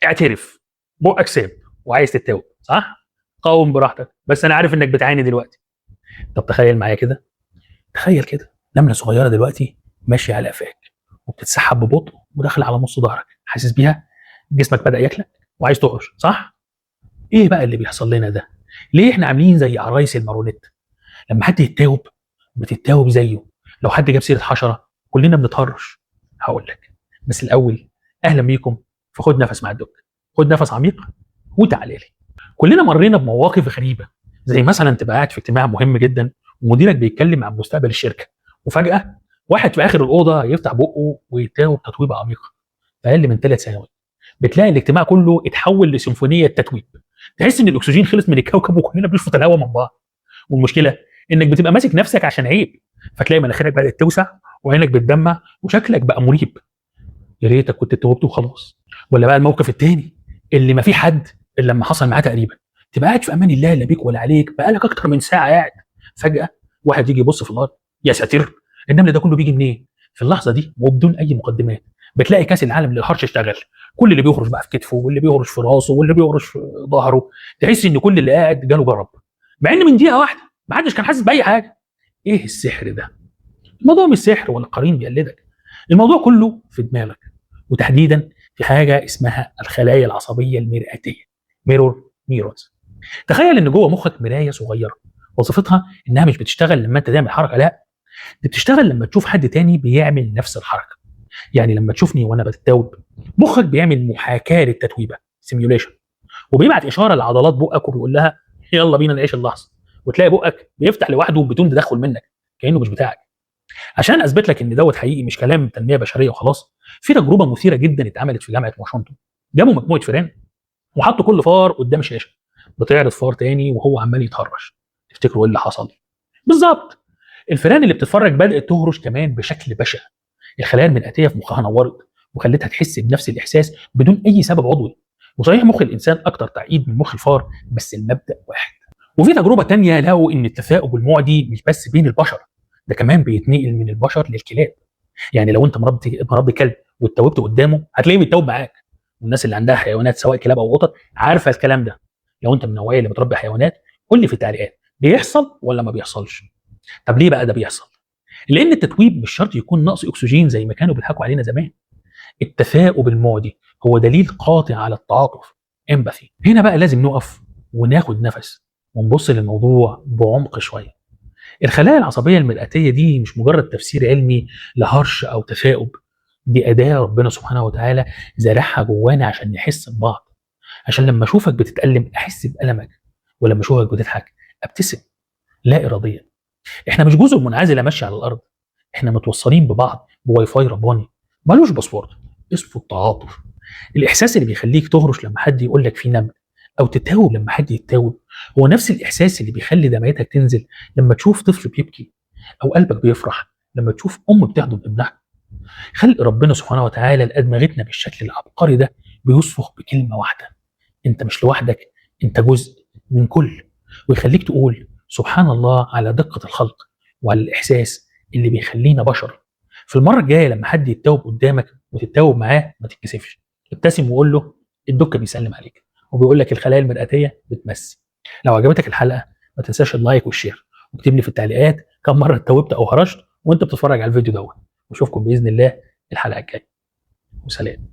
اعترف، بقك ساب وعايز تتاوب، صح؟ قاوم براحتك، بس انا عارف انك بتعاني دلوقتي. طب تخيل معايا كده، تخيل كده نمله صغيره دلوقتي ماشيه على قفاك وبتتسحب ببطء وداخله على نص ظهرك، حاسس بيها؟ جسمك بدا ياكلك وعايز تقرش، صح؟ ايه بقى اللي بيحصل لنا ده؟ ليه احنا عاملين زي عرايس المارونيت؟ لما حد يتاوب بتتاوب زيه. لو حد جاب سيره حشره كلنا بنتهرش. هقول لك، بس الاول اهلا بيكم. فخد نفس مع الدكتور، خد نفس عميق وتعالى لي. كلنا مرينا بمواقف غريبه، زي مثلا تبقى قاعد في اجتماع مهم جدا ومديرك بيتكلم عن مستقبل الشركه، وفجاه واحد في اخر الاوضه يفتح بقه ويتاوب تتويبه عميقه. في اقل من 3 سنوات بتلاقي الاجتماع كله اتحول لسيمفونيه تتويب. تحس ان الاكسجين خلص من الكوكب وكلنا بنشفط الهواء من بعض. والمشكله انك بتبقى ماسك نفسك عشان عيب، فتلاقي مناخيرك بدات توسع وعينك بتدمع وشكلك بقى مريب. يا ريتك كنت توبت وخلاص. ولا بقى الموقف التاني اللي ما في حد الا لما حصل معاه تقريبا، تبقى قاعد في امان الله لا بيك ولا عليك، بقالك اكتر من ساعه قاعد، فجاه واحد يجي يبص في الارض، يا ساتر، النمل ده كله بيجي منين؟ في اللحظه دي وبدون اي مقدمات بتلاقي كاس العالم للحرش اشتغل. كل اللي بيهرش بقى في كتفه واللي بيهرش في راسه واللي بيهرش في ظهره، تحس ان كل اللي قاعد جاله جرب، مع ان من دقيقه واحده ما حدش كان حاسس باي حاجه. ايه السحر ده؟ الموضوع مش سحر ولا قرين بيقلدك، الموضوع كله في دماغك، وتحديدا في حاجه اسمها الخلايا العصبيه المرئتيه، ميرور نيورونز. تخيل ان جوه مخك مرايه صغيره، وظيفتها انها مش بتشتغل لما انت تعمل حركه، لا، دي بتشتغل لما تشوف حد تاني بيعمل نفس الحركه. يعني لما تشوفني وانا بتتوب، مخك بيعمل محاكاه للتتويبه، سيميوليشن، وبيبعت اشاره لعضلات بقك وبيقول لها يلا بينا نعيش اللحظه، وتلاقي بقك بيفتح لوحده بدون تدخل منك، كانه مش بتاعك. عشان اثبت لك ان دوت حقيقي مش كلام تنميه بشريه وخلاص، في تجربه مثيره جدا اتعملت في جامعه واشنطن. جابوا مجموعه فئران وحطوا كل فار قدام شاشه بتعرض فار تاني وهو عمال يتهرش. تفتكروا ايه اللي حصل؟ بالظبط، الفئران اللي بتتفرج بدات تهرش كمان بشكل بشع. الخلايا المرئتيه في مخها نورت وخلتها تحس بنفس الاحساس بدون اي سبب عضوي. وصحيح مخ الانسان اكتر تعقيد من مخ الفار، بس المبدا واحد. وفي تجربه تانية لقوا ان التثاؤب المعدي مش بس بين البشر، ده كمان بيتنقل من البشر للكلاب. يعني لو انت مربي كلب واتوبت قدامه هتلاقيه بيتوب معاك. والناس اللي عندها حيوانات سواء كلاب او قطط عارفه الكلام ده. لو انت من النوعيه اللي بتربي حيوانات قول لي في التعليقات، بيحصل ولا ما بيحصلش؟ طب ليه بقى ده بيحصل؟ لان التتويب مش شرط يكون نقص اكسجين زي ما كانوا بيضحكوا علينا زمان. التثاؤب المعدي هو دليل قاطع على التعاطف، امباثي. هنا بقى لازم نقف وناخد نفس ونبص للموضوع بعمق شويه. الخلايا العصبيه المرئتيه دي مش مجرد تفسير علمي لهرش او تثاؤب، دي اداه ربنا سبحانه وتعالى زرعها جوانا عشان نحس ببعض، عشان لما اشوفك بتتالم احس بالمك، ولما اشوفك بتضحك ابتسم لا اراديا. احنا مش جزر منعزله ماشيه على الارض، احنا متوصلين ببعض بواي فاي رباني ملوش باسورد، اسمه التعاطف. الاحساس اللي بيخليك تهرش لما حد يقول لك في نمل، او تتاوب لما حد يتاوب، هو نفس الاحساس اللي بيخلي دمعتك تنزل لما تشوف طفل بيبكي، او قلبك بيفرح لما تشوف ام بتحضن ابنها. خلق ربنا سبحانه وتعالى لادمغتنا بالشكل العبقري ده بيصفخ بكلمه واحده: انت مش لوحدك، انت جزء من كل. ويخليك تقول سبحان الله على دقه الخلق وعلى الاحساس اللي بيخلينا بشر. في المره الجايه لما حد يتوب قدامك وتتوب معاه ما تتكسفش، ابتسم وقول له الدكه بيسلم عليك وبيقول لك الخلايا المرئتيه بتمسي. لو عجبتك الحلقه ما تنساش اللايك والشير، واكتب لي في التعليقات كم مره اتوبت او هرشت وانت بتتفرج على الفيديو دوت. واشوفكم باذن الله الحلقه الجايه، وسلام.